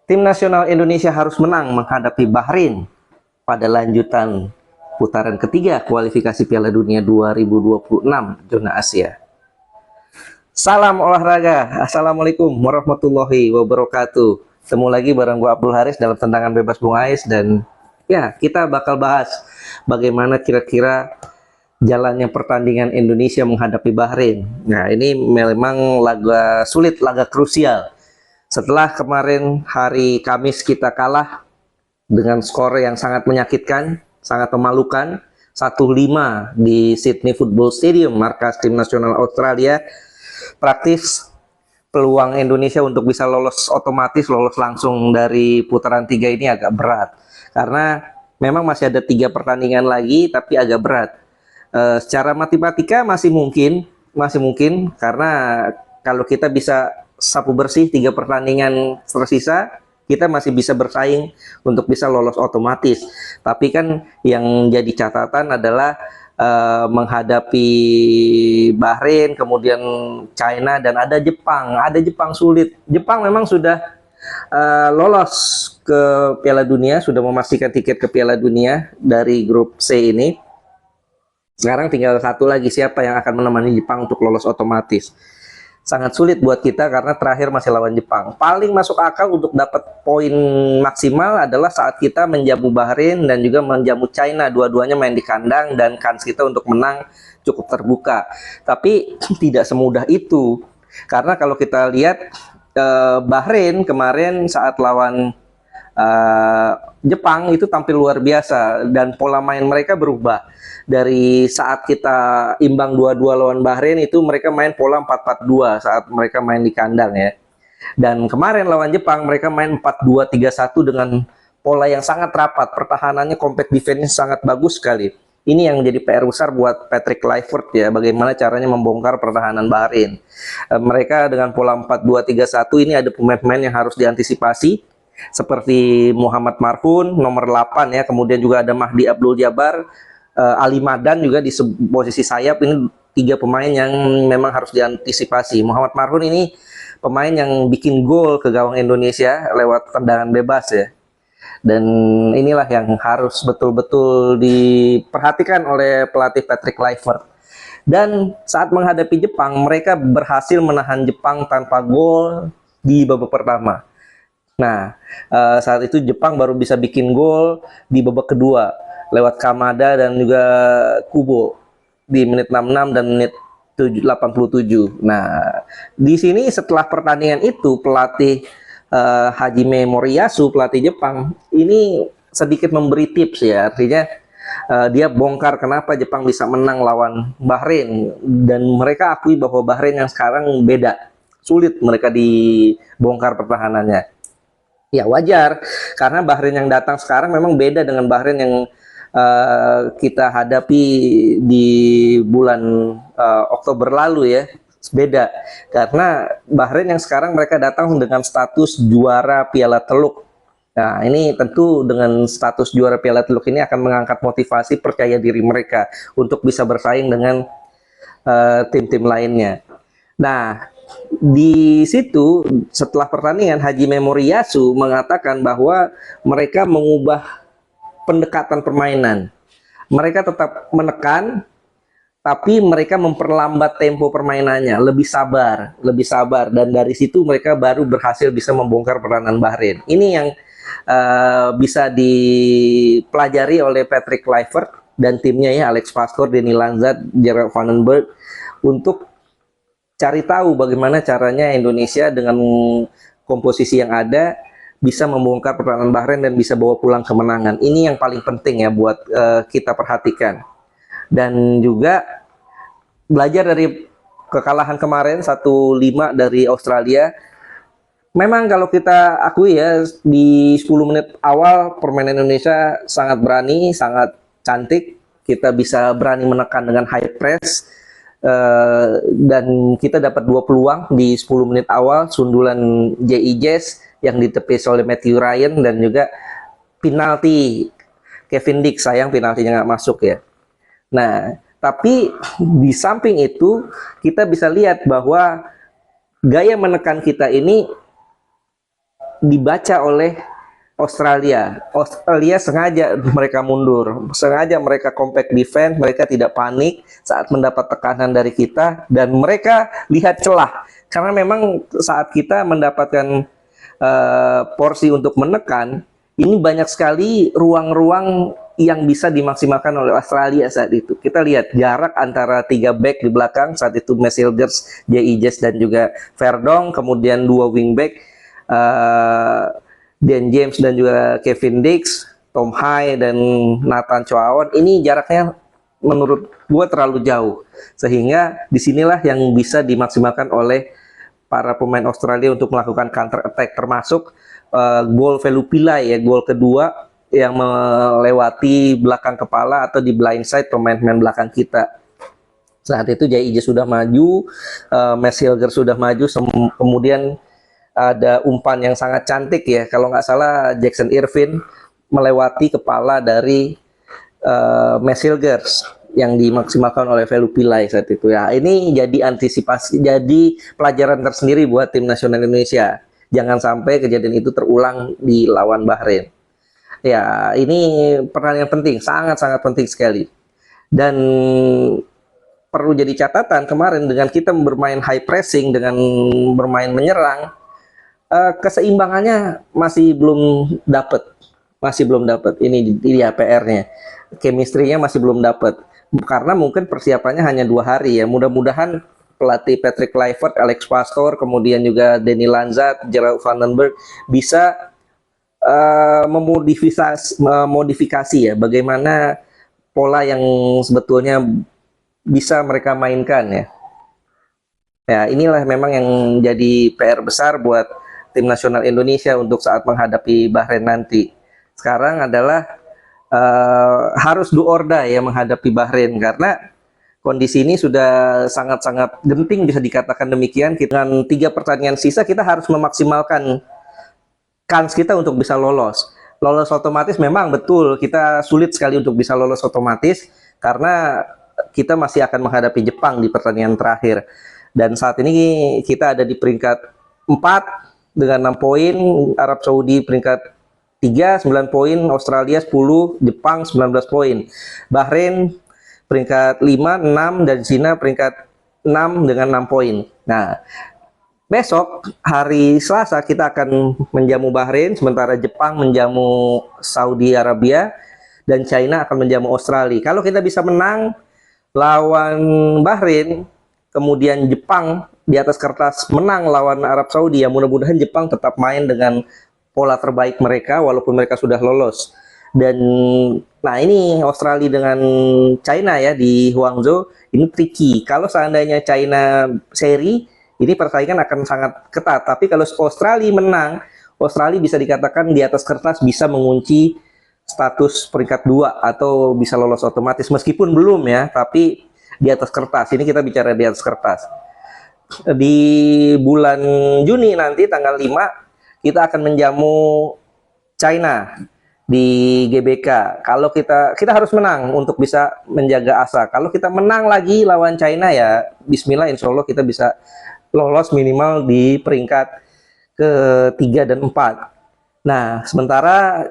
Tim nasional Indonesia harus menang menghadapi Bahrain pada lanjutan putaran ketiga kualifikasi Piala Dunia 2026 zona Asia. Salam olahraga, Assalamualaikum warahmatullahi wabarakatuh. Ketemu lagi bareng gue Abdul Haris dalam tendangan bebas Bung Ais, dan ya, kita bakal bahas bagaimana kira-kira jalannya pertandingan Indonesia menghadapi Bahrain. Nah, ini memang laga sulit, laga krusial. Setelah kemarin hari Kamis kita kalah dengan skor yang sangat menyakitkan, sangat memalukan, 1-5 di Sydney Football Stadium, markas tim nasional Australia, praktis peluang Indonesia untuk bisa lolos otomatis, lolos langsung dari putaran 3 ini agak berat. Karena memang masih ada 3 pertandingan lagi, tapi agak berat. Secara matematika masih mungkin, karena kalau kita bisa sapu bersih 3 pertandingan tersisa, kita masih bisa bersaing untuk bisa lolos otomatis. Tapi kan yang jadi catatan adalah menghadapi Bahrain, kemudian China, dan ada Jepang. Ada Jepang sulit. Jepang memang sudah lolos ke Piala Dunia, sudah memastikan tiket ke Piala Dunia dari grup C ini. Sekarang tinggal satu lagi, siapa yang akan menemani Jepang untuk lolos otomatis. Sangat sulit buat kita karena terakhir masih lawan Jepang. Paling masuk akal untuk dapat poin maksimal adalah saat kita menjamu Bahrain dan juga menjamu China. Dua-duanya main di kandang dan kans kita untuk menang cukup terbuka. Tapi tidak semudah itu. Karena kalau kita lihat Bahrain kemarin saat lawan Jepang itu tampil luar biasa dan pola main mereka berubah. Dari saat kita imbang 2-2 lawan Bahrain itu mereka main pola 4-4-2 saat mereka main di kandang ya. Dan kemarin lawan Jepang mereka main 4-2-3-1 dengan pola yang sangat rapat, pertahanannya compact defense sangat bagus sekali. Ini yang menjadi PR besar buat Patrick Kluivert ya, bagaimana caranya membongkar pertahanan Bahrain. Mereka dengan pola 4-2-3-1 ini ada pemain-pemain yang harus diantisipasi, seperti Muhammad Marhun nomor 8 ya, kemudian juga ada Mahdi Abdul Jabbar, Ali Madan juga di posisi sayap. Ini 3 pemain yang memang harus diantisipasi. Muhammad Marhun ini pemain yang bikin gol ke gawang Indonesia lewat tendangan bebas ya. Dan inilah yang harus betul-betul diperhatikan oleh pelatih Patrick Kluivert. Dan saat menghadapi Jepang, mereka berhasil menahan Jepang tanpa gol di babak pertama. Nah, saat itu Jepang baru bisa bikin gol di babak kedua lewat Kamada dan juga Kubo di menit 66 dan menit 87. Nah, di sini setelah pertandingan itu pelatih Hajime Moriyasu, pelatih Jepang, ini sedikit memberi tips ya. Artinya dia bongkar kenapa Jepang bisa menang lawan Bahrain, dan mereka akui bahwa Bahrain yang sekarang beda. Sulit mereka dibongkar pertahanannya. Ya wajar, karena Bahrain yang datang sekarang memang beda dengan Bahrain yang kita hadapi di bulan Oktober lalu ya. Beda, karena Bahrain yang sekarang mereka datang dengan status juara Piala Teluk. Nah, ini tentu dengan status juara Piala Teluk ini akan mengangkat motivasi, percaya diri mereka untuk bisa bersaing dengan tim-tim lainnya. Nah, di situ setelah pertandingan Hajime Moriyasu mengatakan bahwa mereka mengubah pendekatan permainan. Mereka tetap menekan, tapi mereka memperlambat tempo permainannya, lebih sabar, dan dari situ mereka baru berhasil bisa membongkar pertahanan Bahrain. Ini yang bisa dipelajari oleh Patrick Kluivert dan timnya ya, Alex Pastoor, Denny Lanzat, Gerard Vandenberg, untuk cari tahu bagaimana caranya Indonesia dengan komposisi yang ada bisa membongkar pertahanan Bahrain dan bisa bawa pulang kemenangan. Ini yang paling penting ya buat kita perhatikan. Dan juga belajar dari kekalahan kemarin 1-5 dari Australia. Memang kalau kita akui ya, di 10 menit awal permainan Indonesia sangat berani, sangat cantik. Kita bisa berani menekan dengan high press. Dan kita dapat 2 peluang di 10 menit awal, sundulan J.I. Jazz yang ditepis oleh Matthew Ryan, dan juga penalti Kevin Dix, sayang penaltinya nggak masuk ya. Nah, tapi di samping itu kita bisa lihat bahwa gaya menekan kita ini dibaca oleh Australia. Australia sengaja mereka mundur, sengaja mereka compact defense, mereka tidak panik saat mendapat tekanan dari kita, dan mereka lihat celah. Karena memang saat kita mendapatkan porsi untuk menekan, ini banyak sekali ruang-ruang yang bisa dimaksimalkan oleh Australia saat itu. Kita lihat jarak antara 3 back di belakang, saat itu Messilgers, J.I. Jess, dan juga Verdong, kemudian 2 wingback, Dan James dan juga Kevin Dix, Tom Hai dan Nathan Choaon. Ini jaraknya menurut gue terlalu jauh, sehingga disinilah yang bisa dimaksimalkan oleh para pemain Australia untuk melakukan counter attack, termasuk gol Velupillai ya, gol kedua yang melewati belakang kepala atau di blindside pemain-pemain belakang kita. Saat itu J.I.J sudah maju, Messilgers sudah maju, kemudian ada umpan yang sangat cantik ya, kalau nggak salah Jackson Irvine melewati kepala dari Messilgers yang dimaksimalkan oleh Velupillai saat itu ya. Ini jadi antisipasi, jadi pelajaran tersendiri buat tim nasional Indonesia. Jangan sampai kejadian itu terulang di lawan Bahrain. Ya, ini peran yang penting, sangat-sangat penting sekali. Dan perlu jadi catatan kemarin dengan kita bermain high pressing, dengan bermain menyerang, keseimbangannya masih belum dapat. Ini dia PR-nya. Chemistry-nya masih belum dapat. Karena mungkin persiapannya hanya 2 hari ya. Mudah-mudahan pelatih Patrick Kluivert, Alex Pastoor, kemudian juga Danny Lanza, Gerald Vandenberg bisa memodifikasi ya, bagaimana pola yang sebetulnya bisa mereka mainkan ya. Ya, inilah memang yang jadi PR besar buat tim nasional Indonesia untuk saat menghadapi Bahrain nanti. Sekarang adalah harus do or die ya menghadapi Bahrain, karena kondisi ini sudah sangat-sangat genting, bisa dikatakan demikian. Dengan 3 pertandingan sisa, kita harus memaksimalkan kans kita untuk bisa lolos. Lolos otomatis memang betul, kita sulit sekali untuk bisa lolos otomatis, karena kita masih akan menghadapi Jepang di pertandingan terakhir. Dan saat ini kita ada di peringkat 4 dengan 6 poin, Arab Saudi peringkat 3, 9 poin, Australia 10, Jepang 19 poin. Bahrain peringkat 5, 6, dan Cina peringkat 6 dengan 6 poin. Nah, besok hari Selasa kita akan menjamu Bahrain, sementara Jepang menjamu Saudi Arabia, dan China akan menjamu Australia. Kalau kita bisa menang lawan Bahrain, kemudian Jepang di atas kertas menang lawan Arab Saudi, ya mudah-mudahan Jepang tetap main dengan pola terbaik mereka walaupun mereka sudah lolos. Dan nah, ini Australia dengan China ya di Guangzhou, ini tricky. Kalau seandainya China seri, ini persaingan akan sangat ketat. Tapi kalau Australia menang, Australia bisa dikatakan di atas kertas bisa mengunci status peringkat 2 atau bisa lolos otomatis, meskipun belum ya, tapi di atas kertas. Ini kita bicara di atas kertas. Di bulan Juni nanti tanggal 5 kita akan menjamu China di GBK. Kalau kita harus menang untuk bisa menjaga asa. Kalau kita menang lagi lawan China, ya bismillah, insya Allah kita bisa lolos minimal di peringkat ke-3 dan 4. Nah, sementara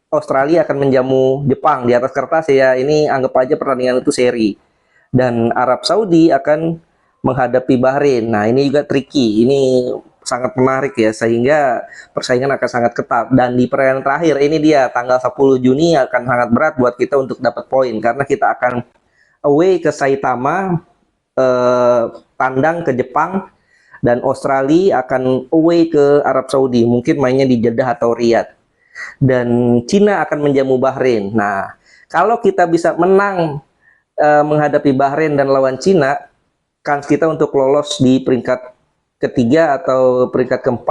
Australia akan menjamu Jepang di atas kertas ya. Ini anggap aja pertandingan itu seri. Dan Arab Saudi akan menghadapi Bahrain. Nah, ini juga tricky. Ini sangat menarik ya, sehingga persaingan akan sangat ketat. Dan di pertandingan terakhir ini dia tanggal 10 Juni akan sangat berat buat kita untuk dapat poin, karena kita akan away ke Saitama, tandang ke Jepang, dan Australia akan away ke Arab Saudi, mungkin mainnya di Jeddah atau Riyadh. Dan Cina akan menjamu Bahrain. Nah, kalau kita bisa menang menghadapi Bahrain dan lawan Cina, kans kita untuk lolos di peringkat ke-3 atau peringkat ke-4,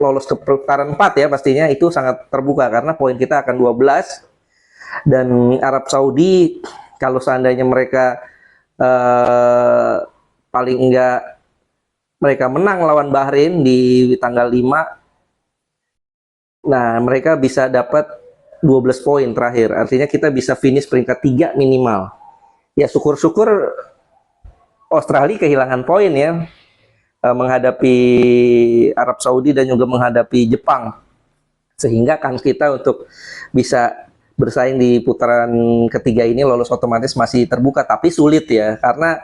lolos ke putaran 4 ya pastinya, itu sangat terbuka karena poin kita akan 12. Dan Arab Saudi, kalau seandainya mereka paling enggak mereka menang lawan Bahrain di tanggal 5, nah mereka bisa dapat 12 poin terakhir. Artinya kita bisa finish peringkat 3 minimal. Ya syukur-syukur Australia kehilangan poin ya, menghadapi Arab Saudi dan juga menghadapi Jepang. Sehingga kans kita untuk bisa bersaing di putaran ketiga ini lolos otomatis masih terbuka, tapi sulit ya, karena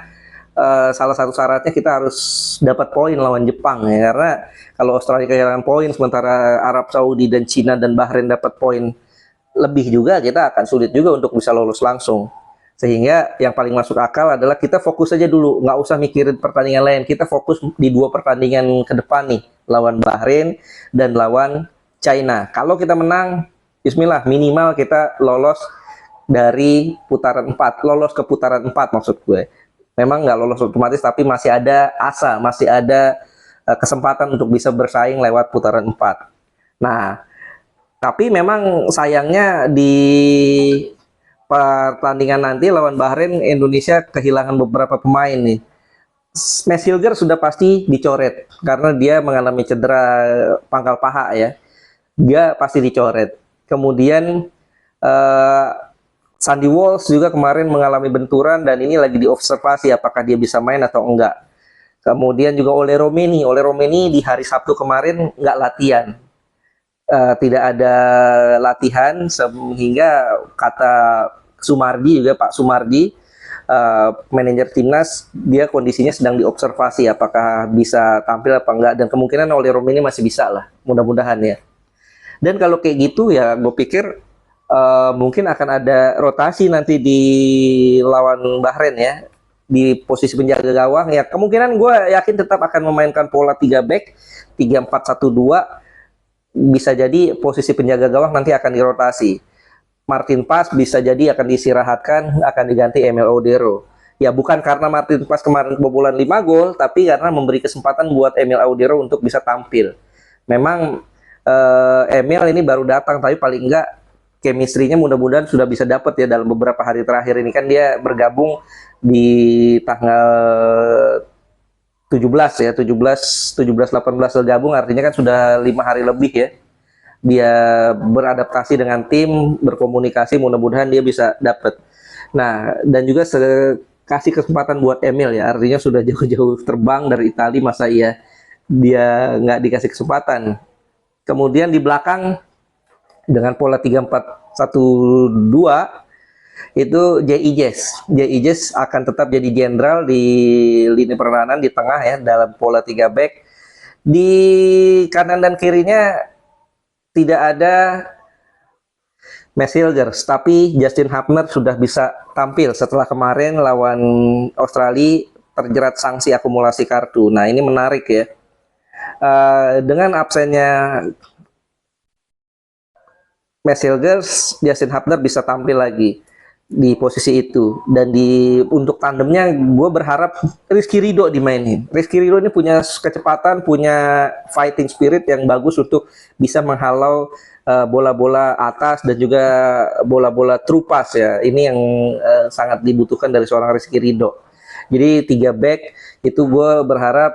salah satu syaratnya kita harus dapat poin lawan Jepang ya, karena kalau Australia kehilangan poin sementara Arab Saudi dan Cina dan Bahrain dapat poin lebih juga, kita akan sulit juga untuk bisa lolos langsung. Sehingga yang paling masuk akal adalah kita fokus aja dulu, nggak usah mikirin pertandingan lain, kita fokus di 2 pertandingan ke depan nih, lawan Bahrain dan lawan China. Kalau kita menang, bismillah, minimal kita lolos dari putaran 4, lolos ke putaran 4 maksud gue. Memang nggak lolos otomatis, tapi masih ada asa, masih ada kesempatan untuk bisa bersaing lewat putaran 4. Nah, tapi memang sayangnya di pertandingan nanti lawan Bahrain, Indonesia kehilangan beberapa pemain nih. Silger sudah pasti dicoret karena dia mengalami cedera pangkal paha ya. Dia pasti dicoret. Kemudian Sandy Walsh juga kemarin mengalami benturan dan ini lagi diobservasi apakah dia bisa main atau enggak. Kemudian juga Ole Romeni di hari Sabtu kemarin nggak latihan. Tidak ada latihan sehingga kata Sumardi juga, Pak Sumardi, manajer timnas, dia kondisinya sedang diobservasi apakah bisa tampil apa enggak, dan kemungkinan Ole Romeni masih bisa lah, mudah-mudahan ya. Dan kalau kayak gitu ya gue pikir mungkin akan ada rotasi nanti di lawan Bahrain ya, di posisi penjaga gawang ya. Kemungkinan gue yakin tetap akan memainkan pola 3 back 3-4-1-2. Bisa jadi posisi penjaga gawang nanti akan dirotasi. Martin Paes bisa jadi akan diistirahatkan, akan diganti Emil Audero. Ya bukan karena Martin Paes kemarin kebobolan 5 gol, tapi karena memberi kesempatan buat Emil Audero untuk bisa tampil. Memang Emil ini baru datang, tapi paling enggak chemistry-nya mudah-mudahan sudah bisa dapat ya dalam beberapa hari terakhir ini. Kan dia bergabung di tanggal 17 ya, 18 bergabung, artinya kan sudah 5 hari lebih ya. Dia beradaptasi dengan tim, berkomunikasi, mudah-mudahan dia bisa dapat. Nah, dan juga kasih kesempatan buat Emil ya, artinya sudah jauh-jauh terbang dari Italia, masa iya dia nggak dikasih kesempatan. Kemudian di belakang dengan pola 3-4-1-2 itu J.I. Jazz akan tetap jadi jenderal di lini pertahanan di tengah ya, dalam pola 3 back. Di kanan dan kirinya tidak ada Silger, tapi Justin Hapner sudah bisa tampil setelah kemarin lawan Australia terjerat sanksi akumulasi kartu. Nah ini menarik ya, dengan absennya Silger, Justin Hapner bisa tampil lagi di posisi itu. Dan untuk tandemnya gue berharap Rizky Ridho dimainin. Rizky Ridho ini punya kecepatan, punya fighting spirit yang bagus untuk bisa menghalau bola-bola atas dan juga bola-bola true pass ya. Ini yang sangat dibutuhkan dari seorang Rizky Ridho. Jadi 3 back itu gue berharap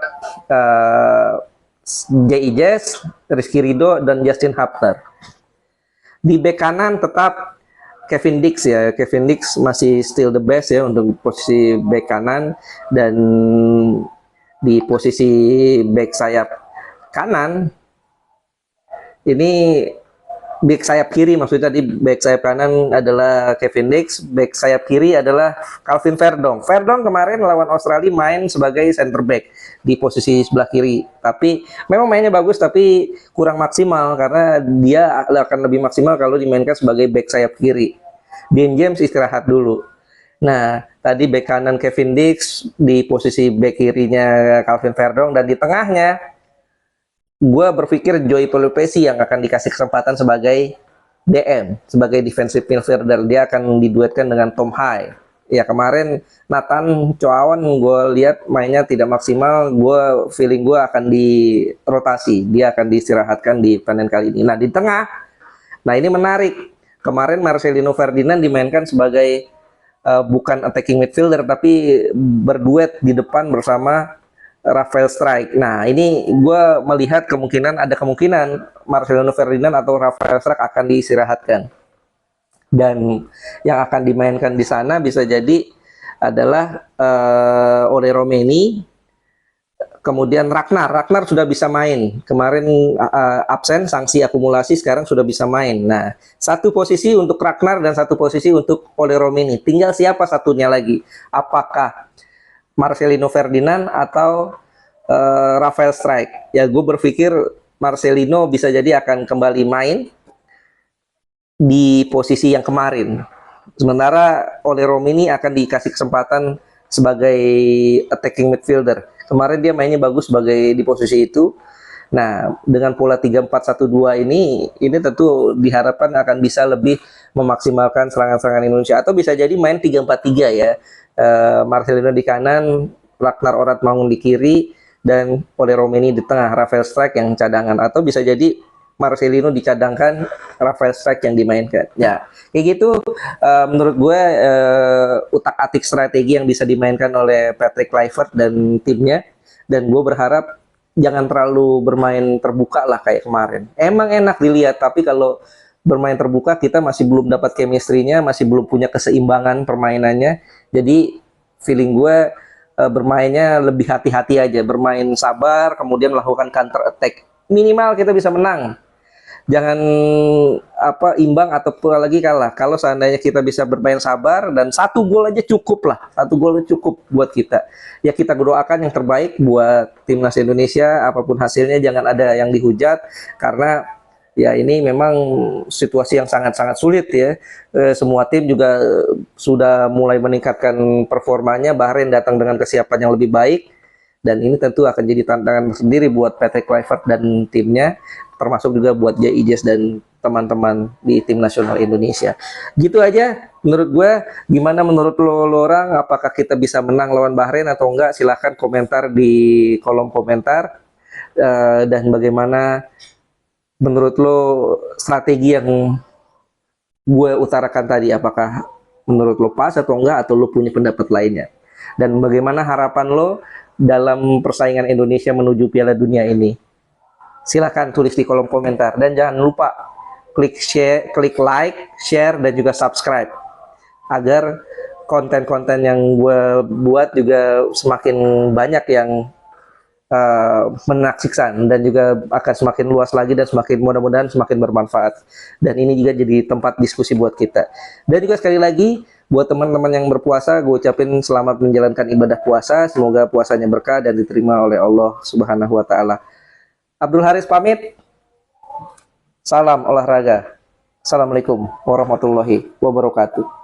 J.I. Jazz, Rizky Ridho, dan Justin Hapner. Di back kanan tetap Kevin Dix ya. Kevin Dix masih still the best ya untuk posisi back kanan. Dan di posisi back sayap kanan ini back sayap kiri, maksudnya tadi back sayap kanan adalah Kevin Dix, back sayap kiri adalah Calvin Verdong. Verdong kemarin lawan Australia main sebagai center back di posisi sebelah kiri, tapi memang mainnya bagus tapi kurang maksimal karena dia akan lebih maksimal kalau dimainkan sebagai back sayap kiri. Dean James istirahat dulu. Nah, tadi back kanan Kevin Dix, di posisi back kirinya Calvin Verdong, dan di tengahnya gue berpikir Joey Pelupesi yang akan dikasih kesempatan sebagai DM, sebagai defensive midfielder. Dia akan diduetkan dengan Tom Hai. Ya kemarin Nathan Choawan gue lihat mainnya tidak maksimal. Feeling gue akan dirotasi. Dia akan diistirahatkan di pertandingan kali ini. Nah di tengah, nah ini menarik. Kemarin Marcelino Ferdinand dimainkan sebagai bukan attacking midfielder, tapi berduet di depan bersama Rafael Strike. Nah ini gue melihat ada kemungkinan Marcelino Ferdinand atau Rafael Strike akan diistirahatkan, dan yang akan dimainkan di sana bisa jadi adalah Ole Romeni, Kemudian Ragnar sudah bisa main. Kemarin absen, sanksi akumulasi, sekarang sudah bisa main. Nah, satu posisi untuk Ragnar dan satu posisi untuk Ole Romeni. Tinggal siapa satunya lagi? Apakah Marcelino Ferdinand atau Rafael Strike? Ya, gue berpikir Marcelino bisa jadi akan kembali main di posisi yang kemarin. Sementara Ole Romeni akan dikasih kesempatan sebagai attacking midfielder. Kemarin dia mainnya bagus sebagai di posisi itu. Nah, dengan pola 3-4-1-2 ini tentu diharapkan akan bisa lebih memaksimalkan serangan-serangan Indonesia, atau bisa jadi main 3-4-3 ya. Marcelino di kanan, Ragnar Oratmangun di kiri, dan Ole Romeni di tengah, Rafael Strike yang cadangan, atau bisa jadi Marcelino dicadangkan, Rafael Strike yang dimainkan. Ya, kayak gitu. Menurut gue utak-atik strategi yang bisa dimainkan oleh Patrick Kluivert dan timnya. Dan gue berharap jangan terlalu bermain terbuka lah kayak kemarin. Emang enak dilihat, tapi kalau bermain terbuka kita masih belum dapat chemistry-nya, masih belum punya keseimbangan permainannya. Jadi feeling gue bermainnya lebih hati-hati aja, bermain sabar, kemudian melakukan counter attack. Minimal kita bisa menang. Jangan imbang atau lagi kalah. Kalau seandainya kita bisa bermain sabar dan satu gol aja cukup lah, satu gol cukup buat kita. Ya kita doakan yang terbaik buat timnas Indonesia, apapun hasilnya jangan ada yang dihujat, karena ya ini memang situasi yang sangat-sangat sulit ya. Semua tim juga sudah mulai meningkatkan performanya. Bahrain datang dengan kesiapan yang lebih baik, dan ini tentu akan jadi tantangan sendiri buat Patrick Kluivert dan timnya, termasuk juga buat Jay Ijes dan teman-teman di tim nasional Indonesia. Gitu aja menurut gue. Gimana menurut lo orang? Apakah kita bisa menang lawan Bahrain atau enggak? Silahkan komentar di kolom komentar. Dan bagaimana menurut lo strategi yang gue utarakan tadi? Apakah menurut lo pas atau enggak? Atau lo punya pendapat lainnya? Dan bagaimana harapan lo dalam persaingan Indonesia menuju Piala Dunia ini? Silahkan tulis di kolom komentar, dan jangan lupa klik share, klik like, share, dan juga subscribe agar konten-konten yang gue buat juga semakin banyak yang menyaksikan, dan juga akan semakin luas lagi dan semakin mudah-mudahan semakin bermanfaat. Dan ini juga jadi tempat diskusi buat kita. Dan juga sekali lagi buat teman-teman yang berpuasa, gue ucapin selamat menjalankan ibadah puasa. Semoga puasanya berkah dan diterima oleh Allah Subhanahu wa Ta'ala. Abdul Haris pamit. Salam olahraga. Assalamualaikum warahmatullahi wabarakatuh.